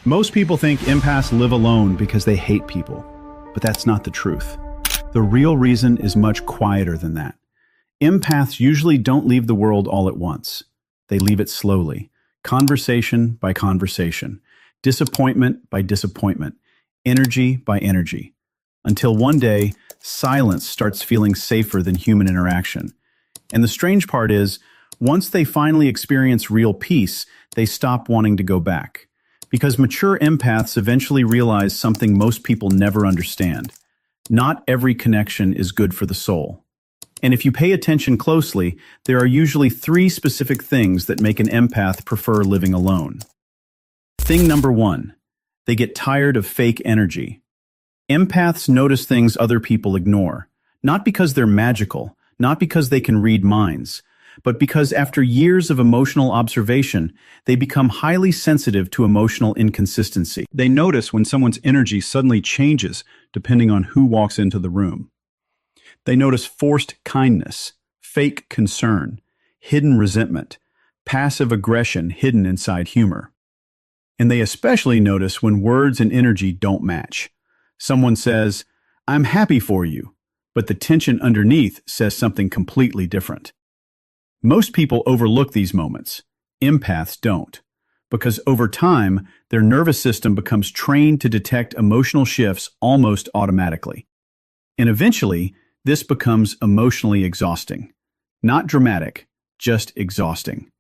Most people think empaths live alone because they hate people, but that's not the truth. The real reason is much quieter than that. Empaths usually don't leave the world all at once. They leave it slowly, conversation by conversation, disappointment by disappointment, energy by energy, until one day, silence starts feeling safer than human interaction. And the strange part is, once they finally experience real peace, they stop wanting to go back. Because mature empaths eventually realize something most people never understand. Not every connection is good for the soul. And if you pay attention closely, there are usually 3 specific things that make an empath prefer living alone. Thing number 1, they get tired of fake energy. Empaths notice things other people ignore, not because they're magical, not because they can read minds, but because after years of emotional observation, they become highly sensitive to emotional inconsistency. They notice when someone's energy suddenly changes depending on who walks into the room. They notice forced kindness, fake concern, hidden resentment, passive aggression hidden inside humor. And they especially notice when words and energy don't match. Someone says, "I'm happy for you," but the tension underneath says something completely different. Most people overlook these moments. Empaths don't, because over time, their nervous system becomes trained to detect emotional shifts almost automatically. And eventually, this becomes emotionally exhausting. Not dramatic, just exhausting.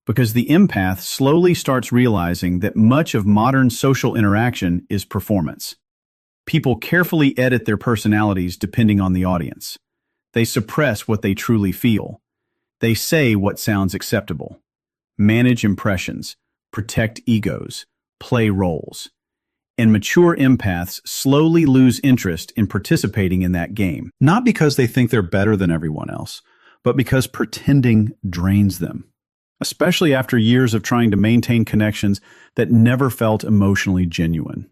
Because the empath slowly starts realizing that much of modern social interaction is performance. People carefully edit their personalities depending on the audience. They suppress what they truly feel. They say what sounds acceptable, manage impressions, protect egos, play roles. And mature empaths slowly lose interest in participating in that game, not because they think they're better than everyone else, but because pretending drains them, especially after years of trying to maintain connections that never felt emotionally genuine.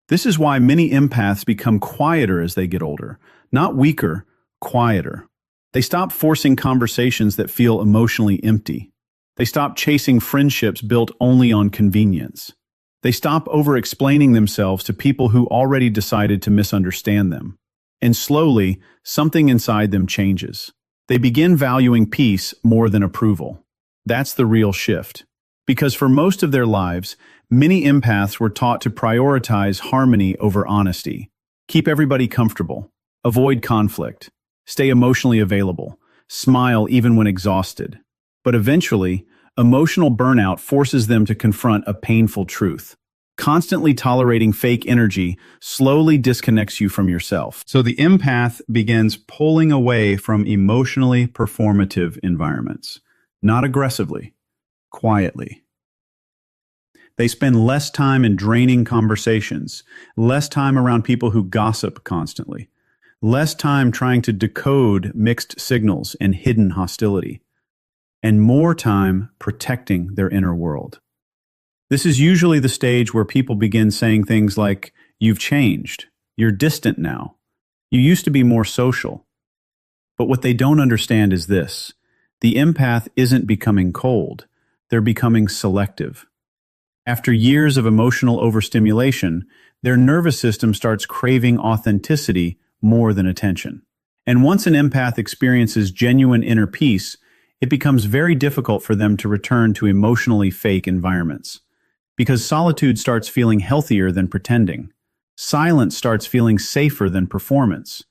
This is why many empaths become quieter as they get older, not weaker, quieter. They stop forcing conversations that feel emotionally empty. They stop chasing friendships built only on convenience. They stop over-explaining themselves to people who already decided to misunderstand them. And slowly, something inside them changes. They begin valuing peace more than approval. That's the real shift. Because for most of their lives, many empaths were taught to prioritize harmony over honesty. Keep everybody comfortable. Avoid conflict. Stay emotionally available, smile even when exhausted. But eventually, emotional burnout forces them to confront a painful truth. Constantly tolerating fake energy slowly disconnects you from yourself. So the empath begins pulling away from emotionally performative environments, not aggressively, quietly. They spend less time in draining conversations, less time around people who gossip constantly. Less time trying to decode mixed signals and hidden hostility, and more time protecting their inner world. This is usually the stage where people begin saying things like, "You've changed, you're distant now, you used to be more social." But what they don't understand is this: the empath isn't becoming cold, they're becoming selective. After years of emotional overstimulation, their nervous system starts craving authenticity more than attention. And once an empath experiences genuine inner peace, it becomes very difficult for them to return to emotionally fake environments. Because solitude starts feeling healthier than pretending. Silence starts feeling safer than performance.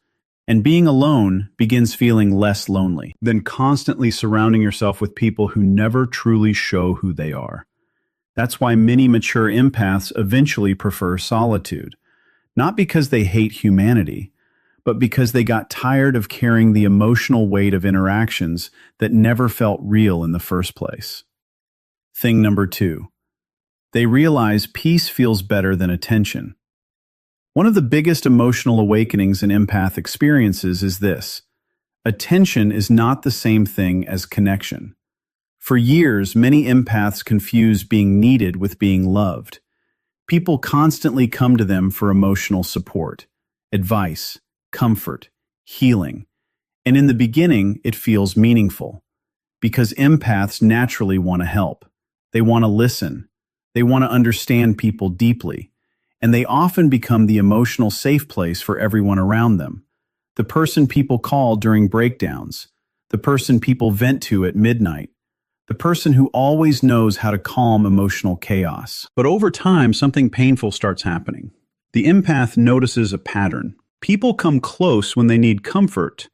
And being alone begins feeling less lonely than constantly surrounding yourself with people who never truly show who they are. That's why many mature empaths eventually prefer solitude. Not because they hate humanity, but because they got tired of carrying the emotional weight of interactions that never felt real in the first place. Thing number 2. They realize peace feels better than attention. One of the biggest emotional awakenings an empath experiences is this: attention is not the same thing as connection. For years, many empaths confuse being needed with being loved. People constantly come to them for emotional support, advice, comfort, healing. And in the beginning, it feels meaningful because empaths naturally want to help. They want to listen, They want to understand people deeply, and they often become the emotional safe place for everyone around them. The person people call during breakdowns, the person people vent to at midnight, the person who always knows how to calm emotional chaos. But over time, something painful starts happening. The empath notices a pattern. People come close when they need comfort,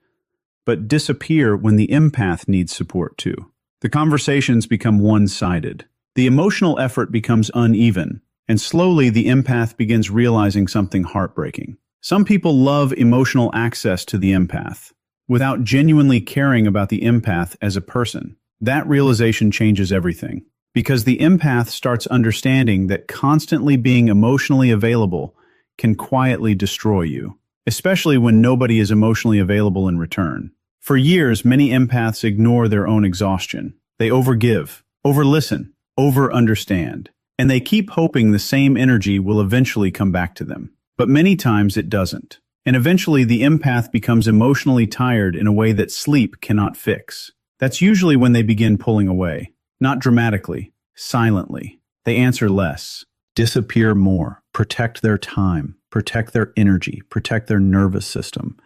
but disappear when the empath needs support too. The conversations become one-sided. The emotional effort becomes uneven, and slowly the empath begins realizing something heartbreaking. Some people love emotional access to the empath, without genuinely caring about the empath as a person. That realization changes everything, because the empath starts understanding that constantly being emotionally available can quietly destroy you, especially when nobody is emotionally available in return. For years, many empaths ignore their own exhaustion. They overgive, overlisten, over-understand, and they keep hoping the same energy will eventually come back to them. But many times it doesn't. And eventually the empath becomes emotionally tired in a way that sleep cannot fix. That's usually when they begin pulling away. Not dramatically, silently. They answer less, disappear more, protect their time, protect their energy, protect their nervous system.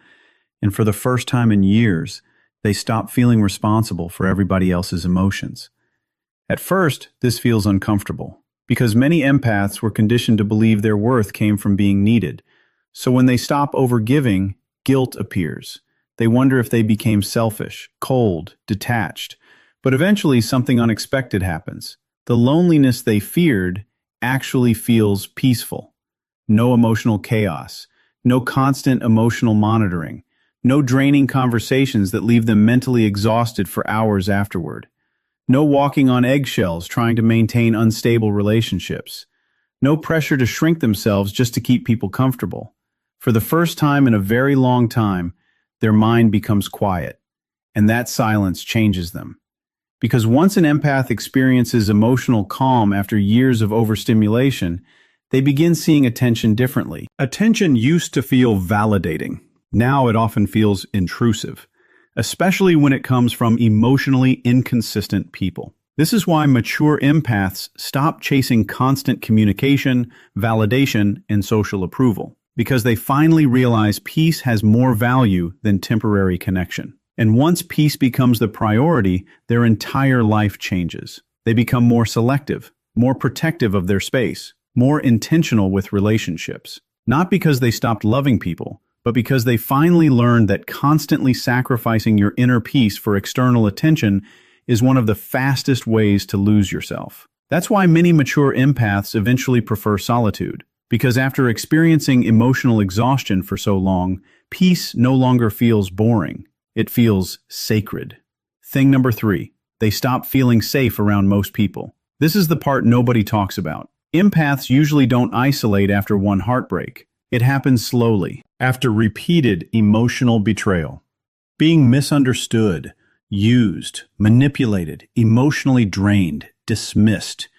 And for the first time in years, they stop feeling responsible for everybody else's emotions. At first, this feels uncomfortable, because many empaths were conditioned to believe their worth came from being needed. So when they stop overgiving, guilt appears. They wonder if they became selfish, cold, detached. But eventually something unexpected happens. The loneliness they feared actually feels peaceful. No emotional chaos, no constant emotional monitoring, no draining conversations that leave them mentally exhausted for hours afterward. No walking on eggshells trying to maintain unstable relationships. No pressure to shrink themselves just to keep people comfortable. For the first time in a very long time, their mind becomes quiet, and that silence changes them. Because once an empath experiences emotional calm after years of overstimulation, they begin seeing attention differently. Attention used to feel validating. Now it often feels intrusive, especially when it comes from emotionally inconsistent people. This is why mature empaths stop chasing constant communication, validation, and social approval, because they finally realize peace has more value than temporary connection. And once peace becomes the priority, their entire life changes. They become more selective, more protective of their space, more intentional with relationships. Not because they stopped loving people, but because they finally learned that constantly sacrificing your inner peace for external attention is one of the fastest ways to lose yourself. That's why many mature empaths eventually prefer solitude, because after experiencing emotional exhaustion for so long, peace no longer feels boring. It feels sacred. Thing number 3, they stop feeling safe around most people. This is the part nobody talks about. Empaths usually don't isolate after one heartbreak. It happens slowly, after repeated emotional betrayal. Being misunderstood, used, manipulated, emotionally drained, dismissed.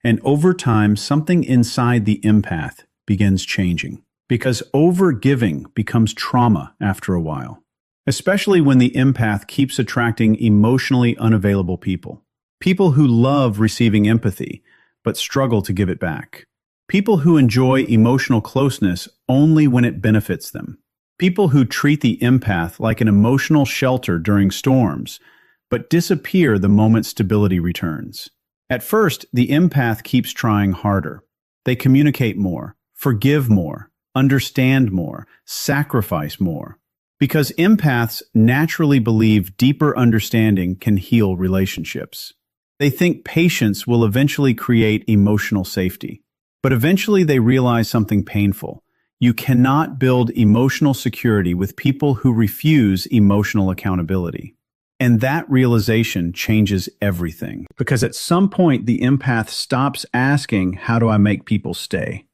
And over time, something inside the empath begins changing. Because overgiving becomes trauma after a while. Especially when the empath keeps attracting emotionally unavailable people. People who love receiving empathy, but struggle to give it back. People who enjoy emotional closeness only when it benefits them. People who treat the empath like an emotional shelter during storms, but disappear the moment stability returns. At first, the empath keeps trying harder. They communicate more, forgive more, understand more, sacrifice more. Because empaths naturally believe deeper understanding can heal relationships. They think patience will eventually create emotional safety. But eventually they realize something painful. You cannot build emotional security with people who refuse emotional accountability. And that realization changes everything. Because at some point, the empath stops asking, how do I make people stay?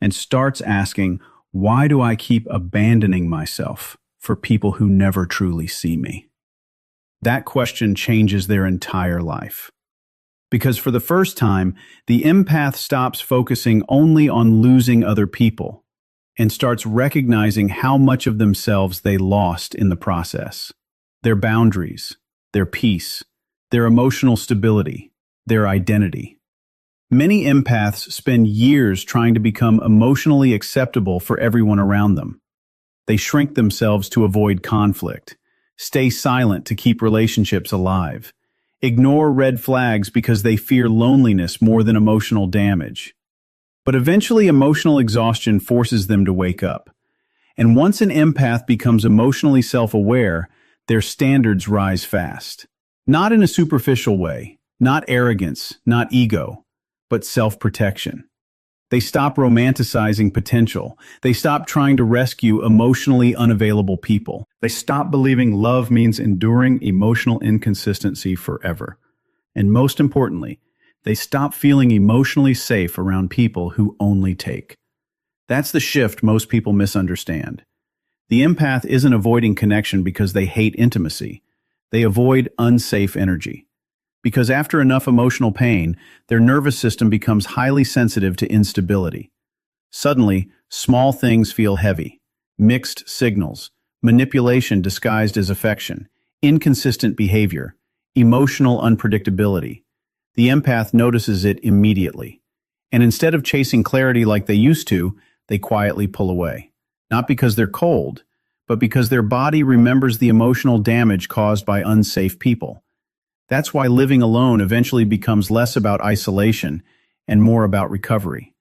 And starts asking, why do I keep abandoning myself for people who never truly see me? That question changes their entire life. Because for the first time, the empath stops focusing only on losing other people and starts recognizing how much of themselves they lost in the process. Their boundaries, their peace, their emotional stability, their identity. Many empaths spend years trying to become emotionally acceptable for everyone around them. They shrink themselves to avoid conflict, stay silent to keep relationships alive, ignore red flags because they fear loneliness more than emotional damage. But eventually emotional exhaustion forces them to wake up. And once an empath becomes emotionally self-aware, their standards rise fast. Not in a superficial way, not arrogance, not ego, but self-protection. They stop romanticizing potential. They stop trying to rescue emotionally unavailable people. They stop believing love means enduring emotional inconsistency forever. And most importantly, they stop feeling emotionally safe around people who only take. That's the shift most people misunderstand. The empath isn't avoiding connection because they hate intimacy. They avoid unsafe energy. Because after enough emotional pain, their nervous system becomes highly sensitive to instability. Suddenly, small things feel heavy. Mixed signals, manipulation disguised as affection, inconsistent behavior, emotional unpredictability. The empath notices it immediately. And instead of chasing clarity like they used to, they quietly pull away. Not because they're cold, but because their body remembers the emotional damage caused by unsafe people. That's why living alone eventually becomes less about isolation and more about recovery.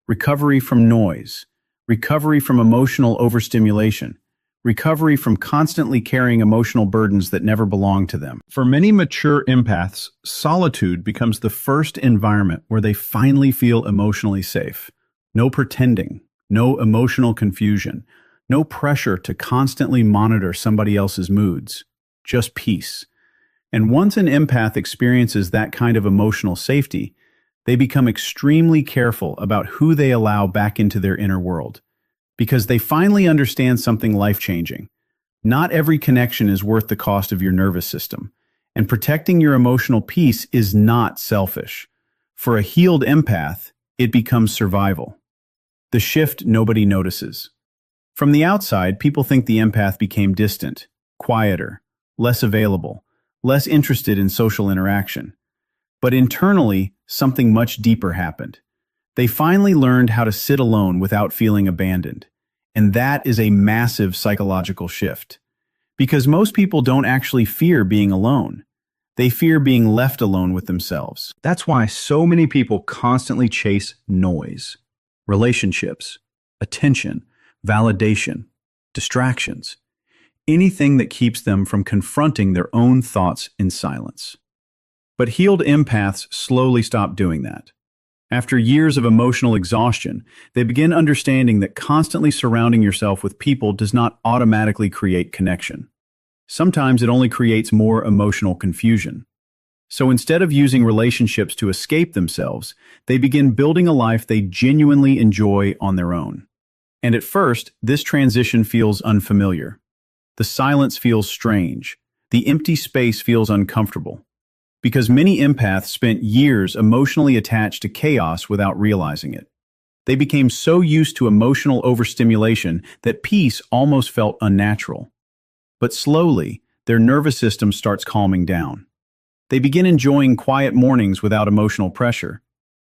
Recovery from noise, recovery from emotional overstimulation, recovery from constantly carrying emotional burdens that never belong to them. For many mature empaths, solitude becomes the first environment where they finally feel emotionally safe. No pretending, no emotional confusion, no pressure to constantly monitor somebody else's moods, just peace. And once an empath experiences that kind of emotional safety, they become extremely careful about who they allow back into their inner world. Because they finally understand something life-changing. Not every connection is worth the cost of your nervous system. And protecting your emotional peace is not selfish. For a healed empath, it becomes survival. The shift nobody notices. From the outside, people think the empath became distant, quieter, less available, less interested in social interaction. But internally, something much deeper happened. They finally learned how to sit alone without feeling abandoned. And that is a massive psychological shift. Because most people don't actually fear being alone. They fear being left alone with themselves. That's why so many people constantly chase noise, relationships, attention, validation, distractions. Anything that keeps them from confronting their own thoughts in silence. But healed empaths slowly stop doing that. After years of emotional exhaustion, they begin understanding that constantly surrounding yourself with people does not automatically create connection. Sometimes it only creates more emotional confusion. So instead of using relationships to escape themselves, they begin building a life they genuinely enjoy on their own. And at first, this transition feels unfamiliar. The silence feels strange. The empty space feels uncomfortable. Because many empaths spent years emotionally attached to chaos without realizing it. They became so used to emotional overstimulation that peace almost felt unnatural. But slowly, their nervous system starts calming down. They begin enjoying quiet mornings without emotional pressure.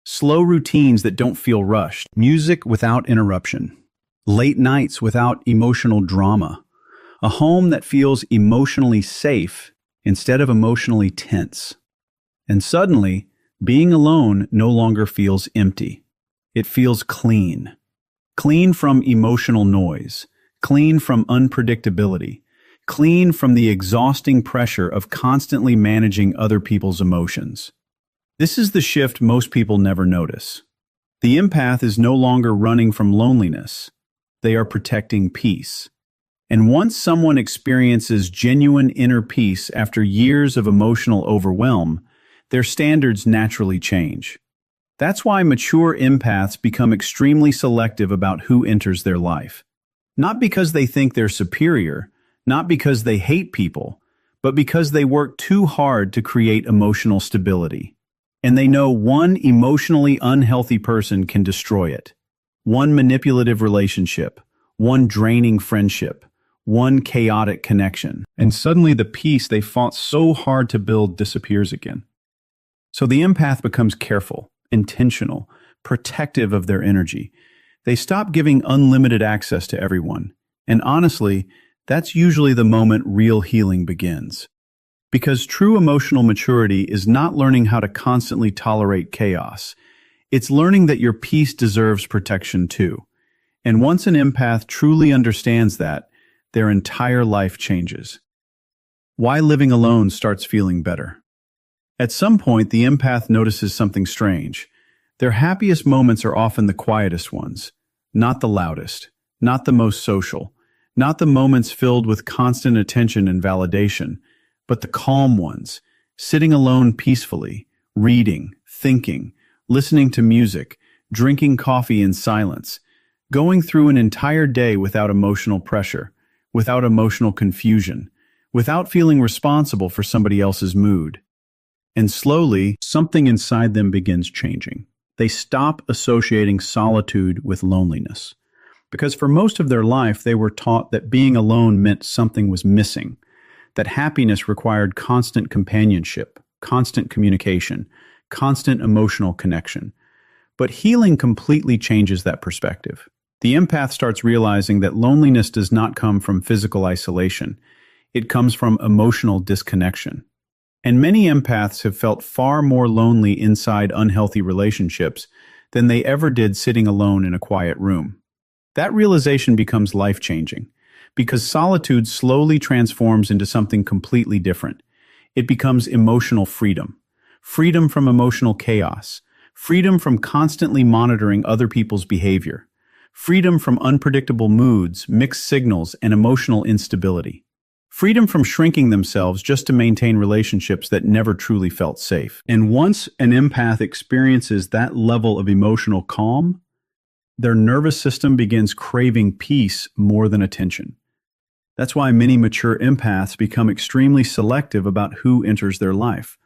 Slow routines that don't feel rushed. Music without interruption. Late nights without emotional drama. A home that feels emotionally safe instead of emotionally tense. And suddenly, being alone no longer feels empty. It feels clean. Clean from emotional noise. Clean from unpredictability. Clean from the exhausting pressure of constantly managing other people's emotions. This is the shift most people never notice. The empath is no longer running from loneliness. They are protecting peace. And once someone experiences genuine inner peace after years of emotional overwhelm, their standards naturally change. That's why mature empaths become extremely selective about who enters their life. Not because they think they're superior, not because they hate people, but because they work too hard to create emotional stability. And they know one emotionally unhealthy person can destroy it. One manipulative relationship, one draining friendship, one chaotic connection. And suddenly the peace they fought so hard to build disappears again. So the empath becomes careful, intentional, protective of their energy. They stop giving unlimited access to everyone. And honestly, that's usually the moment real healing begins. Because true emotional maturity is not learning how to constantly tolerate chaos. It's learning that your peace deserves protection too. And once an empath truly understands that, their entire life changes. Why living alone starts feeling better. At some point, the empath notices something strange. Their happiest moments are often the quietest ones, not the loudest, not the most social, not the moments filled with constant attention and validation, but the calm ones, sitting alone peacefully, reading, thinking, listening to music, drinking coffee in silence, going through an entire day without emotional pressure, without emotional confusion, without feeling responsible for somebody else's mood. And slowly, something inside them begins changing. They stop associating solitude with loneliness. Because for most of their life, they were taught that being alone meant something was missing, that happiness required constant companionship, constant communication, constant emotional connection. But healing completely changes that perspective. The empath starts realizing that loneliness does not come from physical isolation. It comes from emotional disconnection. And many empaths have felt far more lonely inside unhealthy relationships than they ever did sitting alone in a quiet room. That realization becomes life-changing, because solitude slowly transforms into something completely different. It becomes emotional freedom. Freedom from emotional chaos. Freedom from constantly monitoring other people's behavior. Freedom from unpredictable moods, mixed signals, and emotional instability. Freedom from shrinking themselves just to maintain relationships that never truly felt safe. And once an empath experiences that level of emotional calm, their nervous system begins craving peace more than attention. That's why many mature empaths become extremely selective about who enters their life.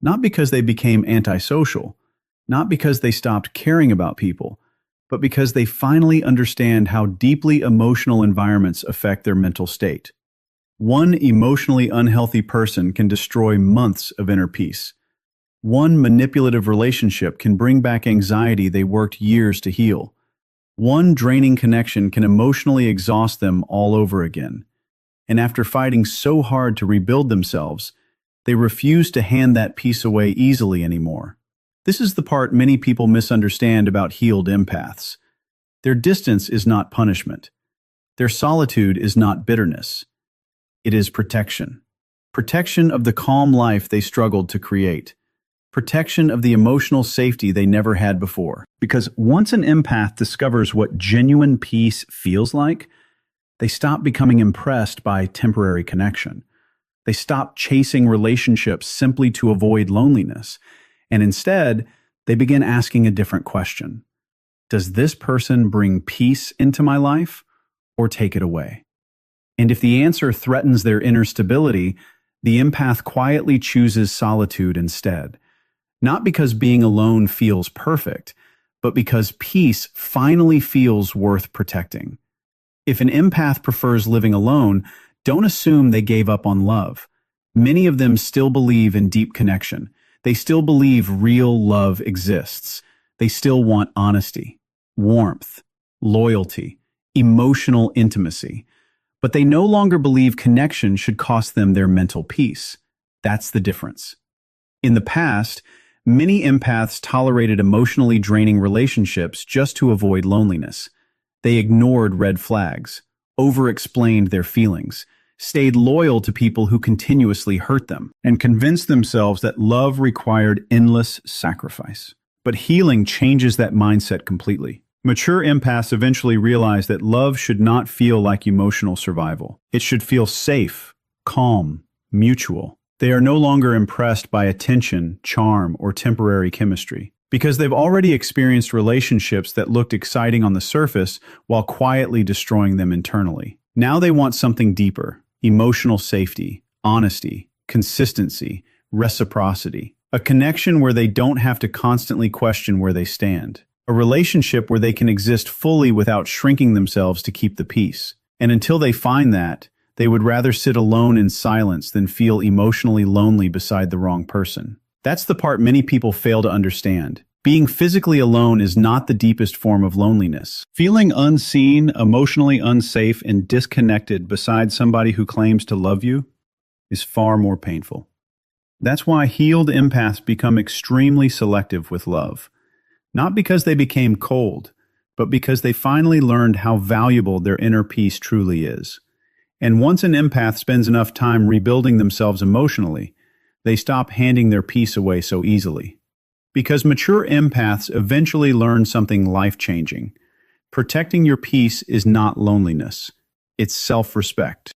Not because they became antisocial, not because they stopped caring about people, but because they finally understand how deeply emotional environments affect their mental state. One emotionally unhealthy person can destroy months of inner peace. One manipulative relationship can bring back anxiety they worked years to heal. One draining connection can emotionally exhaust them all over again. And after fighting so hard to rebuild themselves, they refuse to hand that peace away easily anymore. This is the part many people misunderstand about healed empaths. Their distance is not punishment. Their solitude is not bitterness. It is protection. Protection of the calm life they struggled to create. Protection of the emotional safety they never had before. Because once an empath discovers what genuine peace feels like, they stop becoming impressed by temporary connection. They stop chasing relationships simply to avoid loneliness. And instead, they begin asking a different question. Does this person bring peace into my life or take it away? And if the answer threatens their inner stability, the empath quietly chooses solitude instead. Not because being alone feels perfect, but because peace finally feels worth protecting. If an empath prefers living alone, don't assume they gave up on love. Many of them still believe in deep connection. They still believe real love exists. They still want honesty, warmth, loyalty, emotional intimacy. But they no longer believe connection should cost them their mental peace. That's the difference. In the past, many empaths tolerated emotionally draining relationships just to avoid loneliness. They ignored red flags, over-explained their feelings, stayed loyal to people who continuously hurt them, and convinced themselves that love required endless sacrifice. But healing changes that mindset completely. Mature empaths eventually realize that love should not feel like emotional survival. It should feel safe, calm, mutual. They are no longer impressed by attention, charm, or temporary chemistry, because they've already experienced relationships that looked exciting on the surface while quietly destroying them internally. Now they want something deeper: emotional safety, honesty, consistency, reciprocity. A connection where they don't have to constantly question where they stand. A relationship where they can exist fully without shrinking themselves to keep the peace. And until they find that, they would rather sit alone in silence than feel emotionally lonely beside the wrong person. That's the part many people fail to understand. Being physically alone is not the deepest form of loneliness. Feeling unseen, emotionally unsafe, and disconnected beside somebody who claims to love you is far more painful. That's why healed empaths become extremely selective with love. Not because they became cold, but because they finally learned how valuable their inner peace truly is. And once an empath spends enough time rebuilding themselves emotionally, they stop handing their peace away so easily. Because mature empaths eventually learn something life-changing. Protecting your peace is not loneliness. It's self-respect.